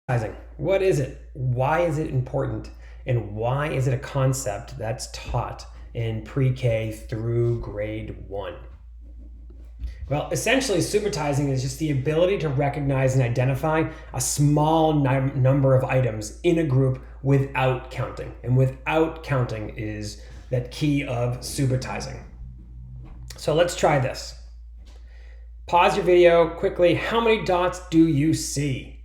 Subitizing. What is it? Why is it important? And why is it a concept that's taught in pre-K through grade 1? Well, essentially, subitizing is just the ability to recognize and identify a small number of items in a group without counting. And without counting is that key of subitizing. So let's try this. Pause your video quickly. How many dots do you see?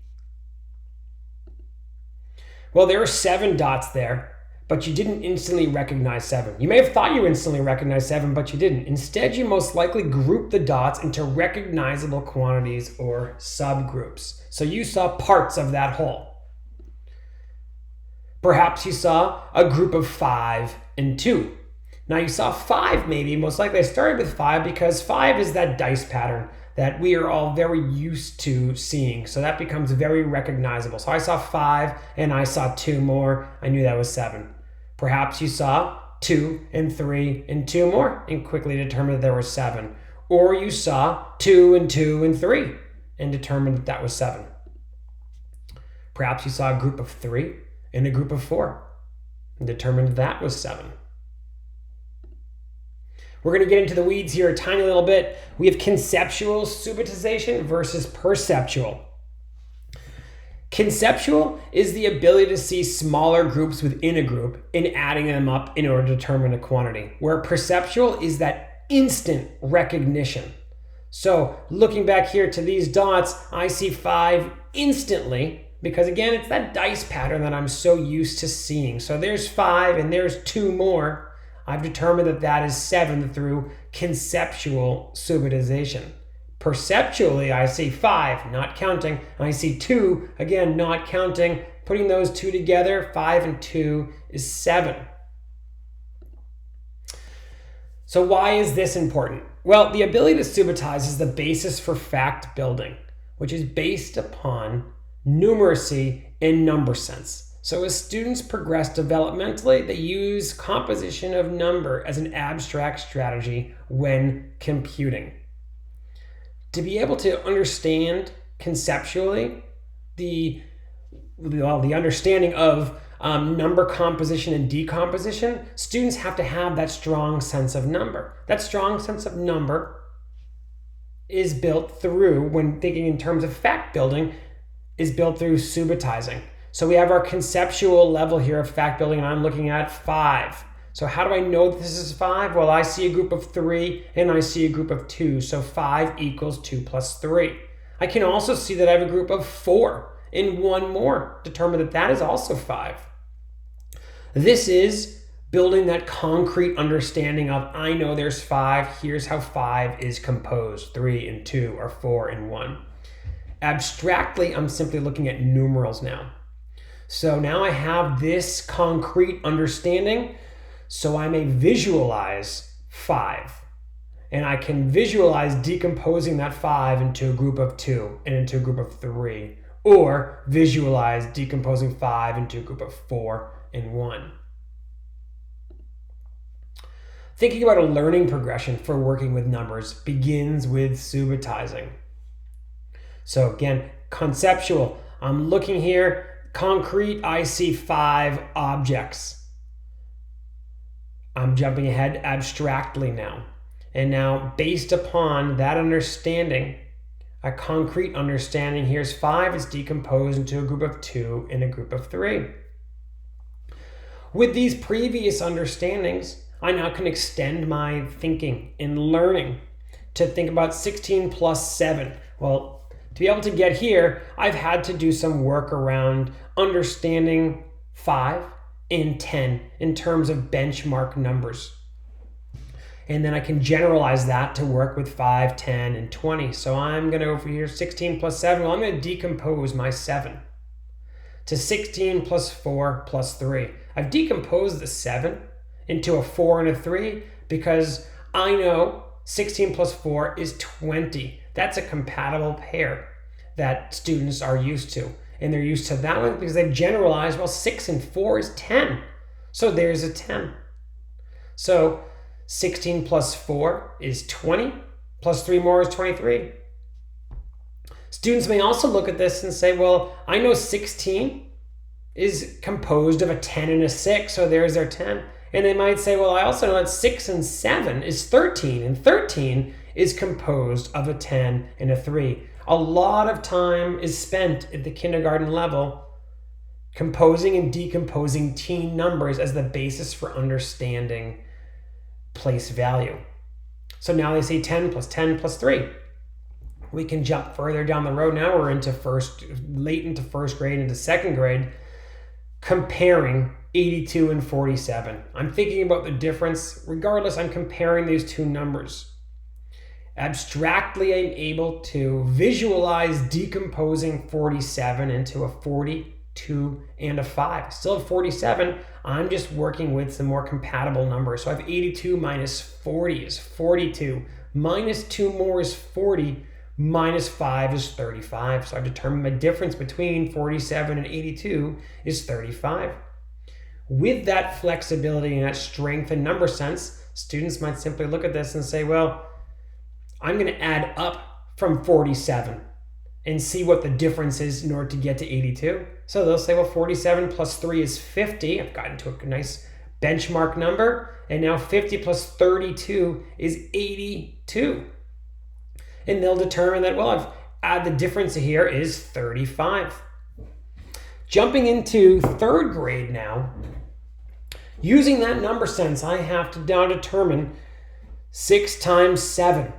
Well, there are 7 dots there, but you didn't instantly recognize 7. You may have thought you instantly recognized 7, but you didn't. Instead, you most likely grouped the dots into recognizable quantities or subgroups. So you saw parts of that whole. Perhaps you saw a group of 5 and 2. Now you saw 5 maybe, most likely I started with 5 because 5 is that dice pattern that we are all very used to seeing. So that becomes very recognizable. So I saw 5 and I saw 2 more. I knew that was 7. Perhaps you saw 2 and 3 and 2 more and quickly determined that there was 7. Or you saw 2 and 2 and 3 and determined that that was 7. Perhaps you saw a group of 3 and a group of 4 and determined that was 7. We're going to get into the weeds here a tiny little bit. We have conceptual subitization versus perceptual. Conceptual is the ability to see smaller groups within a group and adding them up in order to determine a quantity, where perceptual is that instant recognition. So looking back here to these dots, I see 5 instantly because again, it's that dice pattern that I'm so used to seeing. So there's 5 and there's 2 more. I've determined that that is 7 through conceptual subitization. Perceptually, I see 5, not counting. I see 2, again, not counting. Putting those 2 together, 5 and 2 is 7. So why is this important? Well, the ability to subitize is the basis for fact building, which is based upon numeracy and number sense. So as students progress developmentally, they use composition of number as an abstract strategy when computing. To be able to understand conceptually the understanding of number composition and decomposition, students have to have that strong sense of number. That strong sense of number is built through, when thinking in terms of fact building, is built through subitizing. So we have our conceptual level here of fact building, and I'm looking at 5. So how do I know that this is 5? Well, I see a group of 3 and I see a group of 2. So 5 equals 2 plus 3. I can also see that I have a group of 4 and 1 more. Determine that that is also 5. This is building that concrete understanding of, I know there's 5. Here's how 5 is composed. 3 and 2 or 4 and 1. Abstractly, I'm simply looking at numerals now. So now I have this concrete understanding, so I may visualize 5. And I can visualize decomposing that 5 into a group of 2 and into a group of 3, or visualize decomposing 5 into a group of 4 and 1. Thinking about a learning progression for working with numbers begins with subitizing. So again, conceptual, I'm looking here, concrete, I see 5 objects. I'm jumping ahead abstractly now. And now, based upon that understanding, a concrete understanding, here's 5 is decomposed into a group of 2 and a group of 3. With these previous understandings, I now can extend my thinking and learning to think about 16 plus 7. Well, to be able to get here, I've had to do some work around understanding 5 and 10 in terms of benchmark numbers. And then I can generalize that to work with 5, 10, and 20. So I'm going to over here, 16 plus 7. Well, I'm going to decompose my 7 to 16 plus 4 plus 3. I've decomposed the 7 into a 4 and a 3 because I know 16 plus 4 is 20. That's a compatible pair that students are used to. And they're used to that one because they've generalized, well, 6 and 4 is 10. So there's a 10. So 16 plus 4 is 20, plus 3 more is 23. Students may also look at this and say, well, I know 16 is composed of a 10 and a 6, so there's their 10. And they might say, well, I also know that 6 and 7 is 13, and 13 is composed of a 10 and a 3. A lot of time is spent at the kindergarten level composing and decomposing teen numbers as the basis for understanding place value. So now they say 10 plus 10 plus 3. We can jump further down the road. Now we're late into first grade, into second grade, comparing 82 and 47. I'm thinking about the difference. Regardless, I'm comparing these two numbers. Abstractly, I'm able to visualize decomposing 47 into a 42 and a 5. Still have 47. I'm just working with some more compatible numbers. So I have 82 minus 40 is 42. Minus 2 more is 40. Minus 5 is 35. So I've determined my difference between 47 and 82 is 35. With that flexibility and that strength and number sense, students might simply look at this and say, well, I'm going to add up from 47 and see what the difference is in order to get to 82. So they'll say, well, 47 plus 3 is 50. I've gotten to a nice benchmark number. And now 50 plus 32 is 82. And they'll determine that, well, the difference here is 35. Jumping into third grade now, using that number sense, I have to now determine 6 times 7.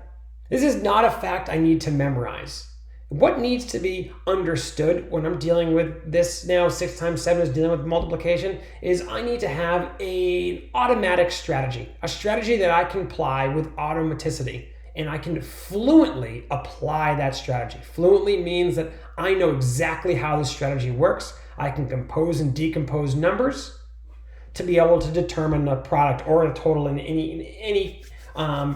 This is not a fact I need to memorize. What needs to be understood when I'm dealing with this now, 6 times 7 is dealing with multiplication, is I need to have an automatic strategy, a strategy that I can apply with automaticity. And I can fluently apply that strategy. Fluently means that I know exactly how this strategy works. I can compose and decompose numbers to be able to determine a product or a total in any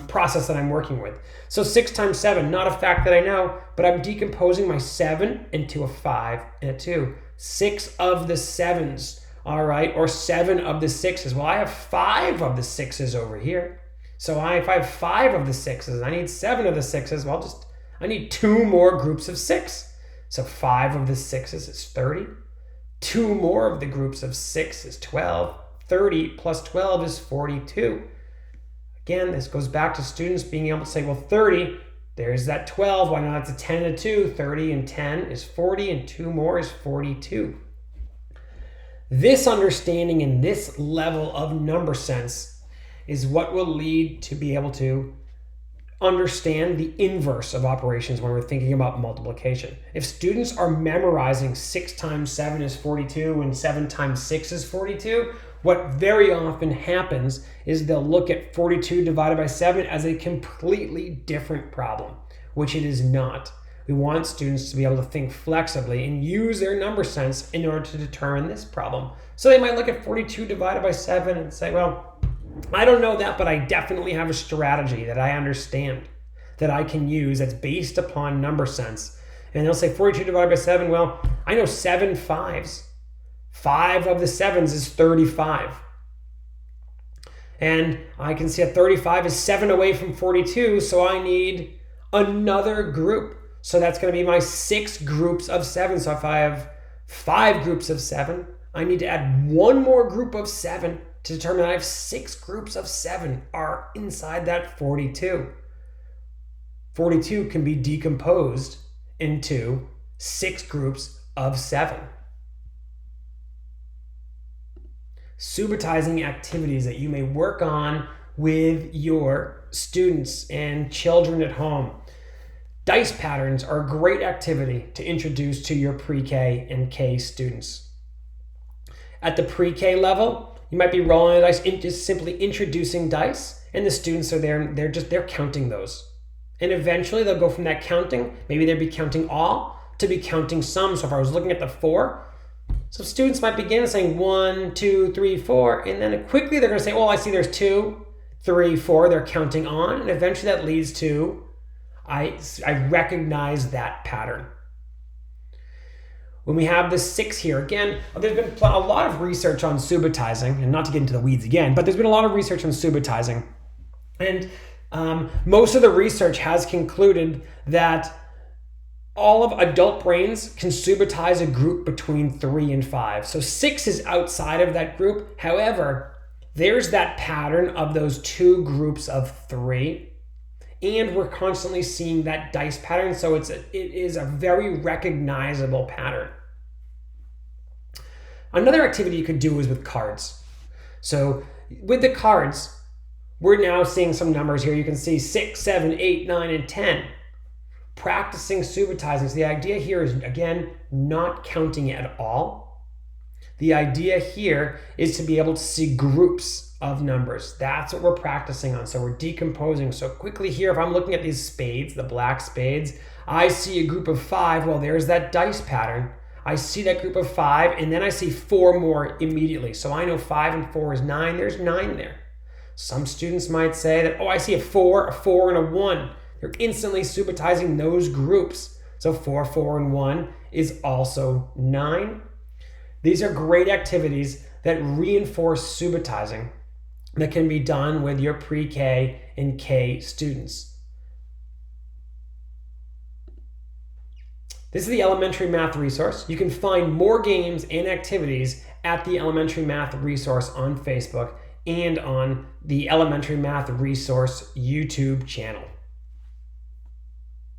process that I'm working with. So 6 times 7, not a fact that I know, but I'm decomposing my 7 into a 5 and a 2. 6 of the 7s, all right, or 7 of the 6s. Well, I have 5 of the 6s over here. So if I have 5 of the 6s, I need 7 of the 6s. Well, I need 2 more groups of 6. So 5 of the 6s is 30. 2 more of the groups of 6 is 12. 30 plus 12 is 42. Again, this goes back to students being able to say, well, 30, there's that 12. Why not? That's a 10 and a 2. 30 and 10 is 40, and 2 more is 42. This understanding and this level of number sense is what will lead to be able to understand the inverse of operations when we're thinking about multiplication. If students are memorizing 6 times 7 is 42 and 7 times 6 is 42, what very often happens is they'll look at 42 divided by 7 as a completely different problem, which it is not. We want students to be able to think flexibly and use their number sense in order to determine this problem. So they might look at 42 divided by 7 and say, well, I don't know that, but I definitely have a strategy that I understand that I can use that's based upon number sense. And they'll say 42 divided by 7, well, I know 7 5s. 5 of the 7s is 35. And I can see that 35 is 7 away from 42, so I need another group. So that's going to be my 6 groups of 7. So if I have 5 groups of 7, I need to add 1 more group of 7 to determine I have 6 groups of 7 are inside that 42. 42 can be decomposed into 6 groups of 7. Subitizing activities that you may work on with your students and children at home. Dice patterns are a great activity to introduce to your pre-K and K students. At the pre-K level, you might be rolling a dice, just simply introducing dice, and the students are there and they're counting those. And eventually they'll go from that counting, maybe they'll be counting all, to be counting some. So if I was looking at the 4, so students might begin saying 1, 2, 3, 4, and then quickly they're going to say, oh, I see there's 2, 3, 4, they're counting on, and eventually that leads to, I recognize that pattern. When we have the 6 here, again, there's been a lot of research on subitizing, and not to get into the weeds again, but there's been a lot of research on subitizing. And most of the research has concluded that all of adult brains can subitize a group between 3 and 5. So 6 is outside of that group. However, there's that pattern of those two groups of 3. And we're constantly seeing that dice pattern. So it is a very recognizable pattern. Another activity you could do is with cards. So with the cards, we're now seeing some numbers here. You can see 6, 7, 8, 9, and 10. Practicing subitizing. So the idea here is, again, not counting at all. The idea here is to be able to see groups of numbers. That's what we're practicing on. So we're decomposing. So quickly here, if I'm looking at these spades, the black spades, I see a group of 5. Well, there's that dice pattern. I see that group of 5, and then I see 4 more immediately. So I know 5 and 4 is 9. There's 9 there. Some students might say that, oh, I see a 4, and a 1. They're instantly subitizing those groups. So 4, 4, and 1 is also 9. These are great activities that reinforce subitizing that can be done with your pre-K and K students. This is the Elementary Math Resource. You can find more games and activities at the Elementary Math Resource on Facebook and on the Elementary Math Resource YouTube channel.